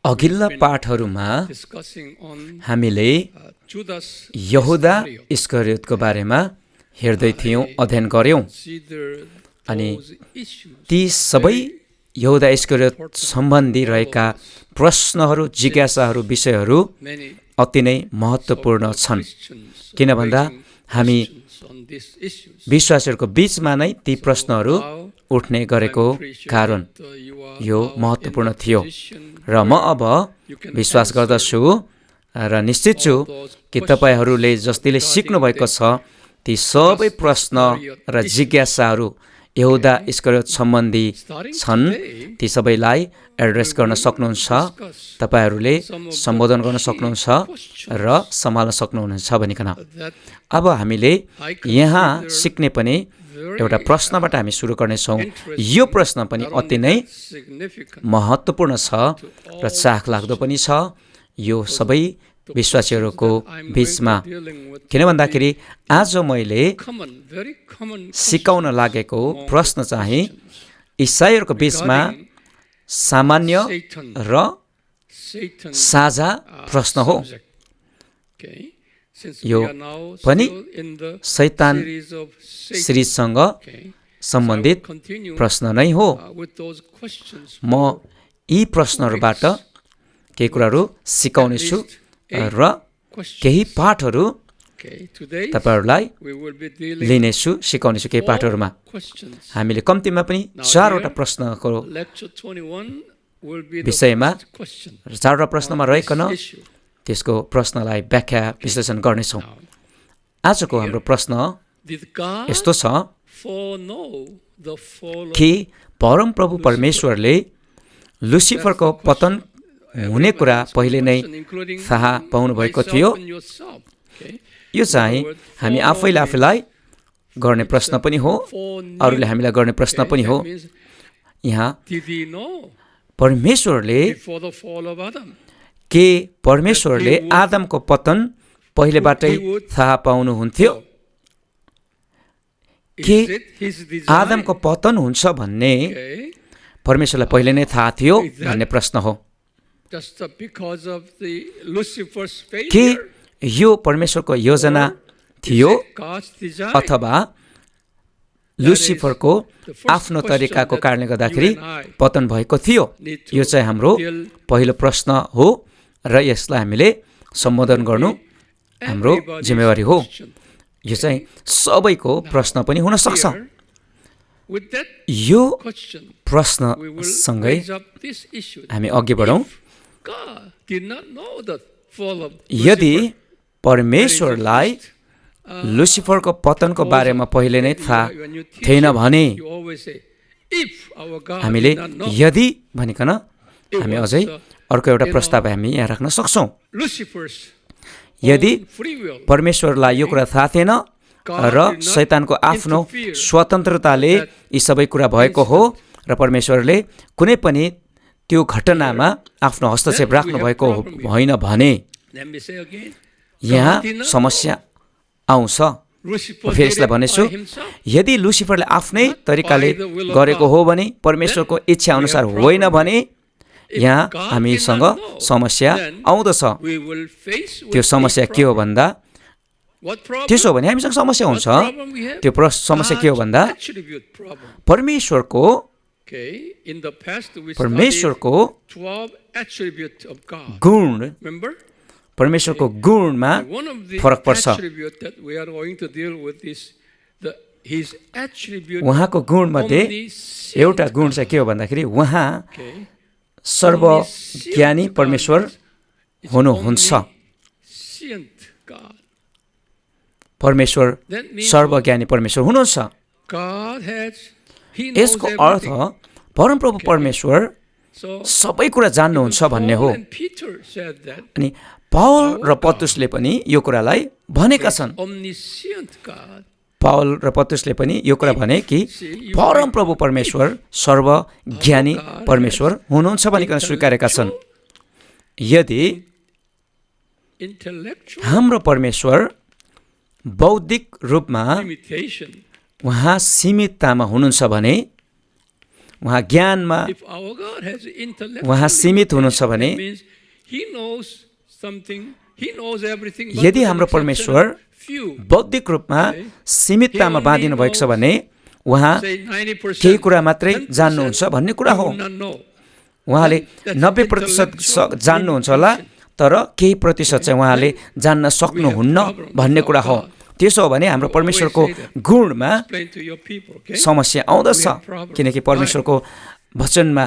अघिल्ला पाठहरूमा हामीले यहुदा इस्करियोतको बारेमा हेर्दै थियौं, अध्ययन गर्यौं अनि ती सबै यहुदा इस्करियोत सम्बन्धी रहेका प्रश्नहरू, जिज्ञासाहरू, विषयहरू अति नै महत्त्वपूर्ण छन्। किन भन्दा हामी विश्वासीहरूको बीचमा नै ती प्रश्नहरू उठ्ने गरेको कारण यो महत्त्वपूर्ण थियो र म अब विश्वास गर्दछु र निश्चित छु कि तपाईहरूले जसले सिक्नु भएको छ ती सबै प्रश्न र जिज्ञासाहरू यहुदा इस्करियोत सम्बन्धी छन्, ती सबैलाई एड्रेस गर्न सक्नुहुन्छ, तपाईहरूले सम्बोधन गर्न सक्नुहुन्छ र सम्हाल्न सक्नुहुन्छ भनिकन। अब हामीले यहाँ सिक्ने पनि एउटा प्रश्नबाट हामी सुरु गर्नेछौँ। यो प्रश्न पनि अति नै महत्त्वपूर्ण छ र चाखलाग्दो पनि छ यो सबै विश्वासीहरूको बीचमा। किन भन्दाखेरि आज मैले सिकाउन लागेको प्रश्न चाहिँ इसाईहरूको बीचमा सामान्य र साझा प्रश्न हो। यो पनि शैतान सिरिजसँग सम्बन्धित प्रश्न नै हो। म यी प्रश्नहरूबाट केही कुराहरू सिकाउनेछु र केही पाठहरू तपाईहरूलाई लिनेछु, सिकाउनेछु केही पाठहरूमा। हामीले कम्तीमा पनि 4वटा प्रश्नको विषयमा 4वटा प्रश्नमा रहिकन त्यसको प्रश्नलाई व्याख्या विश्लेषण गर्नेछौँ। आजको हाम्रो प्रश्न यस्तो छ कि परमप्रभु परमेश्वरले लुसिफरको पतन हुने कुरा पहिले नै थाहा पाउनु भएको थियो। यो चाहिँ हामी आफैलाई गर्ने प्रश्न पनि हो, अरूले हामीलाई गर्ने प्रश्न पनि हो। यहाँ परमेश्वरले आदमको पतन पहिलेबाटै थाहा पाउनुहुन्थ्यो कि आदमको पतन हुन्छ भन्ने परमेश्वरलाई पहिले नै थाहा थियो भन्ने प्रश्न हो। के यो परमेश्वरको योजना थियो अथवा लुसिफरको आफ्नो तरिकाको कारणले गर्दाखेरि पतन भएको थियो? यो चाहिँ हाम्रो पहिलो प्रश्न हो र यसलाई हामीले सम्बोधन गर्नु हाम्रो जिम्मेवारी हो। यो चाहिँ सबैको प्रश्न पनि हुन सक्छ। यो प्रश्नसँगै हामी अघि बढौँ। यदि परमेश्वरलाई लुसिफरको पतनको बारेमा पहिले नै थाहा थिएन भने हामीले यदि भनिकन हामी अझै अर्को एउटा प्रस्ताव हामी यहाँ राख्न सक्छौँ। यदि परमेश्वरलाई यो कुरा थाहा थिएन र शैतानको आफ्नो स्वतन्त्रताले यी सबै कुरा भएको हो र परमेश्वरले कुनै पनि त्यो घटनामा आफ्नो हस्तक्षेप राख्नु भएको होइन भने यहाँ समस्या आउँछ। फेरि यसलाई भनेछु, यदि लुसिफरले आफ्नै तरिकाले गरेको हो भने, परमेश्वरको इच्छा अनुसार होइन भने यहाँ हामीसँग समस्या आउँदछ। त्यो समस्या के हो भन्दा, त्यसो भने हामीसँग समस्या हुन्छ। त्यो समस्या के हो भन्दा परमेश्वरको गुण, परमेश्वरको गुणमा फरक पर्छ। उहाँको गुणमध्ये एउटा गुण चाहिँ के हो भन्दाखेरि उहाँ सर्वज्ञानी परमेश्वर हुनुहुन्छ। परमेश्वर सर्वज्ञानी परमेश्वर हुनुहुन्छ। यसको अर्थ परमप्रभु परमेश्वर सबै कुरा जान्नुहुन्छ भन्ने हो। अनि पावल र पत्रुसले पनि यो कुरालाई भनेका छन्। पावल र पत्रुसले पनि यो कुरा भने कि परमप्रभु परमेश्वर सर्वज्ञानी परमेश्वर हुनुहुन्छ भनिकन स्वीकारेका छन्। यदि हाम्रो परमेश्वर बौद्धिक रूपमा उहाँ सीमिततामा हुनुहुन्छ भने उहाँ ज्ञानमा उहाँ सीमित हुनुहुन्छ भने यदि हाम्रो परमेश्वर बौद्धिक रूपमा सीमिततामा बाँधिनु भएको छ भने उहाँ केही कुरा मात्रै जान्नुहुन्छ भन्ने कुरा हो। उहाँले 90% जान्नुहुन्छ होला, तर केही प्रतिशत चाहिँ उहाँले जान्न सक्नुहुन्न भन्ने कुरा हो। त्यसो हो भने हाम्रो परमेश्वरको गुणमा समस्या आउँदछ, किनकि परमेश्वरको वचनमा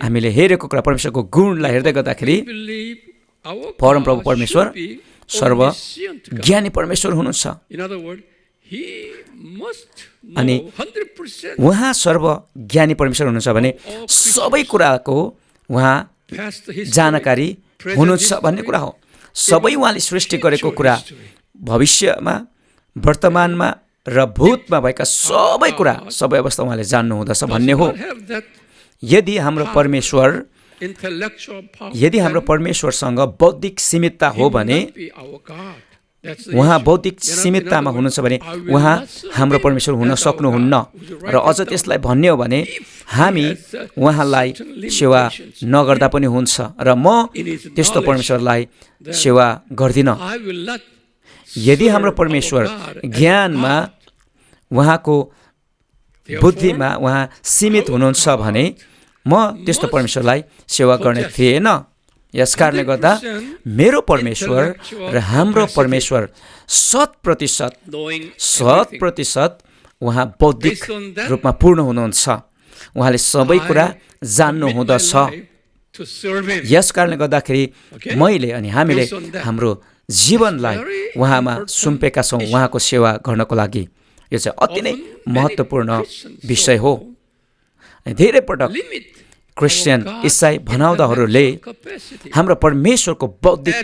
हामीले हेरेको कुरा परमेश्वरको गुणलाई हेर्दै गर्दाखेरि परमप्रभु परमेश्वर सर्व ज्ञानी परमेश्वर हुनुहुन्छ। अनि उहाँ सर्व ज्ञानी परमेश्वर हुनुहुन्छ भने सबै कुराको उहाँ जानकारी हुनुहुन्छ भन्ने कुरा हो। सबै उहाँले सृष्टि गरेको कुरा भविष्यमा, वर्तमानमा र भूतमा भएका सबै कुरा, सबै अवस्था उहाँले जान्नुहुँदछ भन्ने हो। यदि हाम्रो परमेश्वरसँग बौद्धिक सीमितता हो भने, उहाँ बौद्धिक सीमिततामा हुनुहुन्छ भने उहाँ हाम्रो परमेश्वर हुन सक्नुहुन्न। र अझ त्यसलाई भन्ने हो भने हामी उहाँलाई सेवा नगर्दा पनि हुन्छ, र म त्यस्तो परमेश्वरलाई सेवा गर्दिनँ। यदि हाम्रो परमेश्वर ज्ञानमा, उहाँको बुद्धिमा उहाँ सीमित हुनुहुन्छ भने म त्यस्तो परमेश्वरलाई सेवा गर्ने थिएन। यसकारणले गर्दा मेरो परमेश्वर र हाम्रो परमेश्वर 100% उहाँ बौद्धिक रूपमा पूर्ण हुनुहुन्छ। उहाँले सबै कुरा जान्नुहुँदछ। यसकारणले गर्दाखेरि मैले अनि हामीले हाम्रो जीवनलाई उहाँमा सुम्पेका छौँ उहाँको सेवा गर्नको लागि। यो चाहिँ अति नै महत्त्वपूर्ण विषय हो। धेरै पटक क्रिस्चियन इसाई भनाउँदाहरूले हाम्रो परमेश्वरको बौद्धिक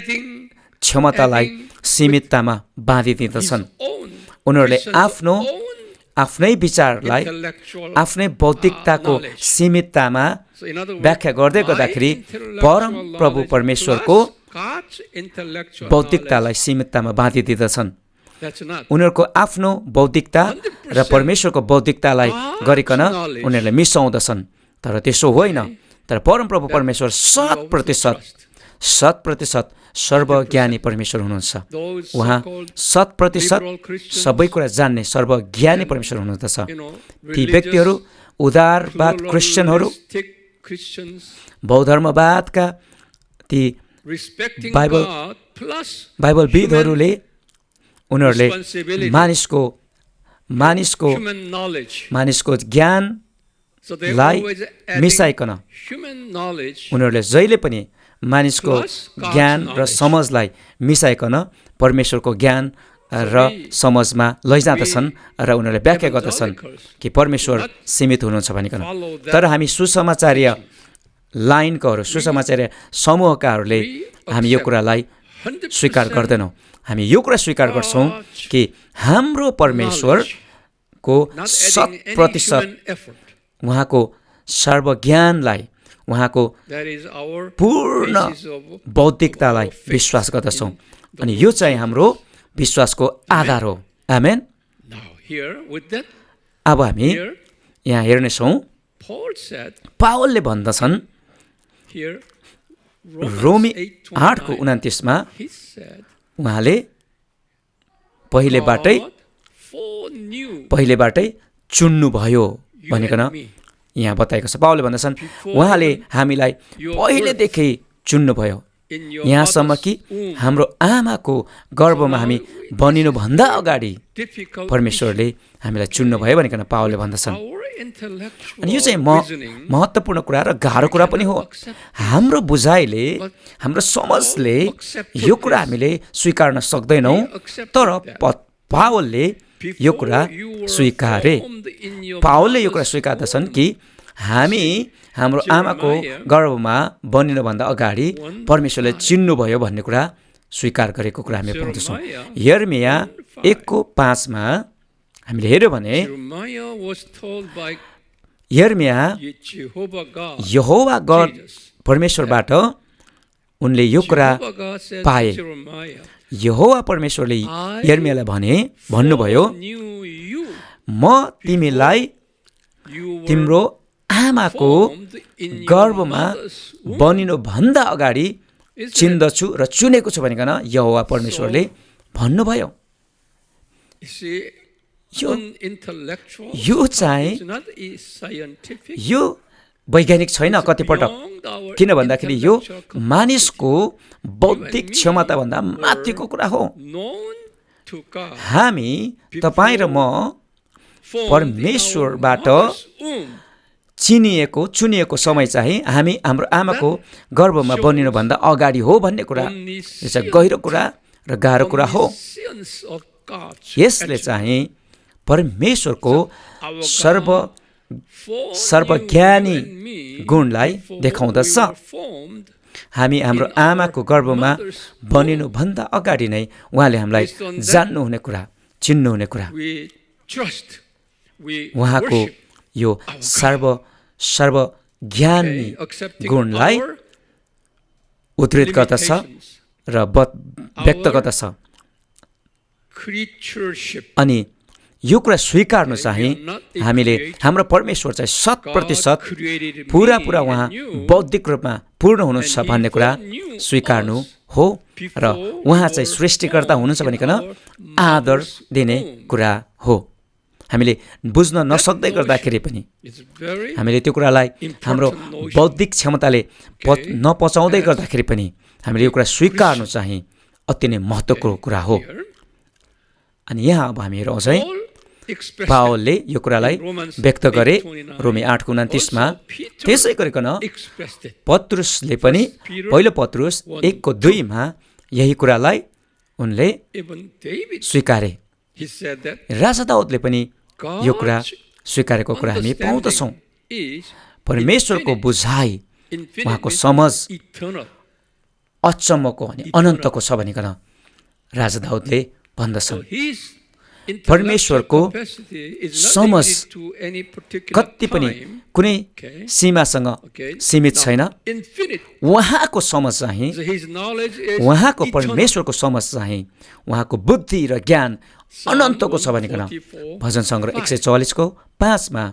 क्षमतालाई सीमिततामा बाँधिदिँदछन्। उनीहरूले आफ्नै विचारलाई आफ्नै बौद्धिकताको सीमिततामा व्याख्या गर्दै गर्दाखेरि परम प्रभु परमेश्वरको बौद्धिकतालाई सीमिततामा बाँधिदिँदछन्। उनीहरूको आफ्नो बौद्धिकता र परमेश्वरको बौद्धिकतालाई गरिकन उनीहरूले मिसाउँदछन्। तर त्यसो होइन। तर परमप्रभु परमेश्वर 100% सर्वज्ञानी परमेश्वर हुनुहुन्छ। उहाँ 100% सबै कुरा जान्ने सर्वज्ञानी परमेश्वर हुनुहुन्छ। ती व्यक्तिहरू, उदारवाद क्रिस्चियनहरू, बौद्ध धर्मवादका ती बाइबलविदहरूले उनीहरूले मानिसको ज्ञानलाई मिसाइकन उनीहरूले जहिले पनि मानिसको ज्ञान र समझलाई मिसाइकन परमेश्वरको ज्ञान र समझमा लैजाँदछन् र उनीहरूले व्याख्या गर्दछन् कि परमेश्वर सीमित हुनुहुन्छ भनिकन। तर हामी सुसमाचार्य लाइनकाहरू, सुसमाचार्य समूहकाहरूले हामी यो कुरालाई स्वीकार गर्दैनौँ। हामी यो कुरा स्वीकार गर्छौँ कि हाम्रो परमेश्वरको 100% उहाँको सर्वज्ञानलाई, उहाँको पूर्ण बौद्धिकतालाई विश्वास गर्दछौँ। अनि यो चाहिँ हाम्रो विश्वासको आधार हो। आमेन। अब हामी यहाँ हेर्नेछौँ, पावलले भन्दछन् रोमी 8:29 उहाँले पहिलेबाटै चुन्नुभयो भनिकन यहाँ बताएको छ। पावलले भन्दछन् उहाँले हामीलाई पहिलेदेखि चुन्नुभयो, यहाँसम्म कि हाम्रो आमाको गर्भमा हामी बनिनुभन्दा अगाडि परमेश्वरले हामीलाई चुन्नुभयो भनिकन पावलले भन्दछन्। अनि यो चाहिँ महत्त्वपूर्ण कुरा र गाह्रो कुरा पनि हो। हाम्रो बुझाइले, हाम्रो समझले यो कुरा हामीले स्वीकार्न सक्दैनौँ, तर पावलले यो कुरा स्वीकारे। पावलले यो कुरा स्वीकार्दछन् कि हामी हाम्रो आमाको गर्भमा बनिनुभन्दा अगाडि परमेश्वरले चिन्नुभयो भन्ने कुरा स्वीकार गरेको कुरा हामी पाउँदछौँ। यर्मिया 1:5 हामीले हेऱ्यौँ भने यर्मिया यहोवा गड परमेश्वरबाट उनले यो कुरा पाए। यहोवा परमेश्वरले यर्मियालाई भन्नुभयो, म तिमीलाई तिम्रो आमाको गर्भमा बनिनुभन्दा अगाडि चिन्दछु र चुनेको छु भनिकन यहोवा परमेश्वरले भन्नुभयो। यो चाहिँ यो वैज्ञानिक छैन कतिपटक, किन भन्दाखेरि यो मानिसको बौद्धिक क्षमताभन्दा माथिको कुरा हो। हामी तपाईँ र म परमेश्वरबाट चुनिएको समय चाहिँ हामी हाम्रो आमाको गर्भमा बनिनुभन्दा अगाडि हो भन्ने कुरा। यो चाहिँ गहिरो कुरा र गाह्रो कुरा हो। यसले चाहिँ परमेश्वरको सर्वज्ञानी गुणलाई देखाउँदछ। हामी हाम्रो आमाको गर्भमा बनिनुभन्दा अगाडि नै उहाँले हामीलाई जान्नुहुने कुरा, चिन्नुहुने कुरा, उहाँको यो सर्वज्ञानी गुणलाई उद्धृत गर्दछ र व्यक्त गर्दछ। अनि यो कुरा स्वीकार्नु चाहिँ हामीले हाम्रो परमेश्वर चाहिँ 100% पुरा उहाँ बौद्धिक रूपमा पूर्ण हुनुहुन्छ भन्ने कुरा स्वीकार्नु हो र उहाँ चाहिँ सृष्टिकर्ता हुनुहुन्छ भनिकन आदर दिने कुरा हो। हामीले बुझ्न नसक्दै गर्दाखेरि पनि, हामीले त्यो कुरालाई हाम्रो बौद्धिक क्षमताले नपचाउँदै गर्दाखेरि पनि हामीले यो कुरा स्वीकार्नु चाहिँ अति नै महत्त्वपूर्ण कुरा हो। अनि यहाँ अब हामी हेरौँ चाहिँ पावलले यो कुरालाई व्यक्त गरे रोमी 8:29 मा। त्यसै गरिकन पत्रुसले पनि पहिलो पत्रुस 1:2 मा यही कुरालाई उनले स्वीकारे। राजा दाउदले पनि यो कुरा स्वीकारेको कुरा हामी पाउँदछौँ। परमेश्वरको बुझाइ, उहाँको समझ अचम्मको अनि अनन्तको छ भनिकन राजा दाउदले भन्दछन्। परमेश्वरको समझ कति पनि कुनै सीमासँग सीमित छैन। उहाँको समझ चाहिँ, उहाँको परमेश्वरको समझ चाहिँ, उहाँको बुद्धि र ज्ञान अनन्तको छ भनिकन भजन सङ्ग्रह 144:5 मा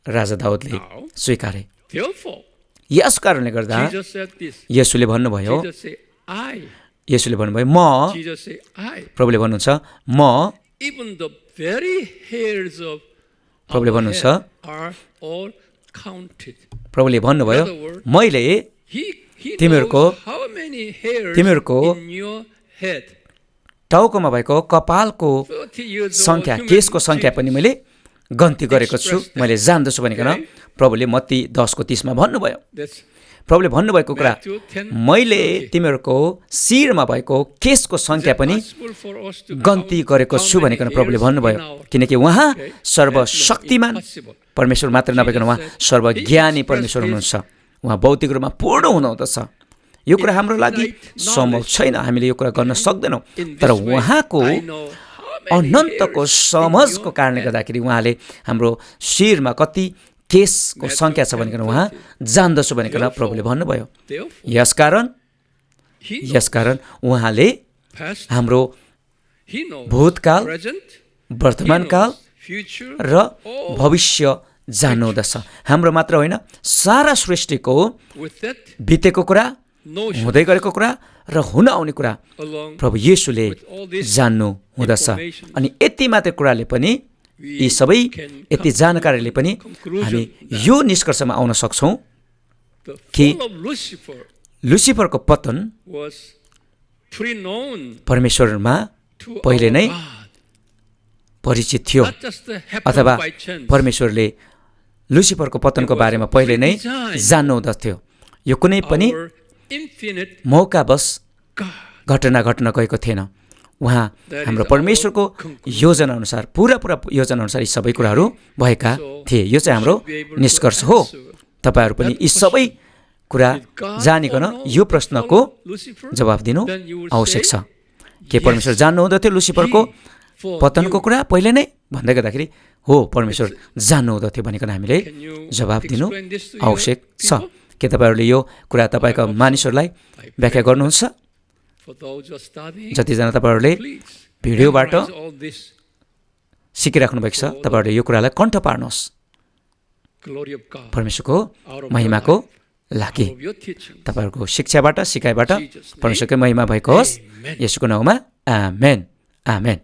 राजा दाउदले स्वीकारे। यस कारणले गर्दा येशूले भन्नुभयो, म, प्रभुले भन्नुहुन्छ म, प्रभुले भन्नुहुन्छ, प्रभुले भन्नुभयो मैले तिमीहरूको टाउकोमा भएको कपालको संख्या, केसको संख्या पनि मैले गन्ती गरेको छु, मैले जान्दछु भनिकन प्रभुले मत्ती 10:30 मा भन्नुभयो। प्रभुले भन्नुभएको कुरा, मैले तिमीहरूको शिरमा भएको केसको संख्या पनि गन्ती गरेको छु भनिकन प्रभुले भन्नुभयो। किनकि उहाँ सर्वशक्तिमान परमेश्वर मात्र नभइकन उहाँ सर्वज्ञानी परमेश्वर हुनुहुन्छ। उहाँ भौतिक रूपमा पूर्ण हुनुहुँदछ। यो कुरा हाम्रो लागि सम्भव छैन, हामीले यो कुरा गर्न सक्दैनौँ। तर उहाँको अनन्तको समझको कारणले गर्दाखेरि उहाँले हाम्रो शिरमा कति केसको संख्या छ भनिकन उहाँ जान्दछु भनिकन प्रभुले भन्नुभयो। यसकारण उहाँले हाम्रो भूतकाल, वर्तमानकाल र भविष्य जान्नुहुँदछ। हाम्रो मात्र होइन, सारा सृष्टिको बितेको कुरा, हुँदै गरेको कुरा र हुन आउने कुरा प्रभु येशूले जान्नु हुँदछ। अनि यति मात्र कुराले पनि, यी सबै यति जानकारीले पनि हामी यो निष्कर्षमा आउन सक्छौँ कि लुसिफरको पतन परमेश्वरमा पहिले नै परिचित थियो, अथवा परमेश्वरले लुसिफरको पतनको बारेमा पहिले नै जान्नु हुँदथ्यो। यो कुनै पनि मौकावश घटना घट्न गएको थिएन। उहाँ हाम्रो परमेश्वरको योजना अनुसार, पुरा योजना अनुसार यी सबै कुराहरू भएका थिए। यो चाहिँ हाम्रो निष्कर्ष हो। तपाईँहरू पनि यी सबै कुरा जानिकन यो प्रश्नको जवाफ दिनु आवश्यक छ। के परमेश्वर जान्नु हुँदथ्यो लुसिफरको पतनको कुरा पहिले नै भन्दै गर्दाखेरि हो, परमेश्वर जान्नु हुँदथ्यो भनिकन हामीले जवाफ दिनु आवश्यक छ। के तपाईँहरूले यो कुरा तपाईँका मानिसहरूलाई व्याख्या गर्नुहुन्छ? जतिजना तपाईँहरूले भिडियोबाट सिकिराख्नु भएको छ, तपाईँहरूले यो कुरालाई कण्ठ पार्नुहोस्। परमेश्वरको महिमाको लागि तपाईँहरूको शिक्षाबाट सिकाइबाट परमेश्वरकै महिमा भएको होस्। येशूको नाउँमा आमेन आमेन।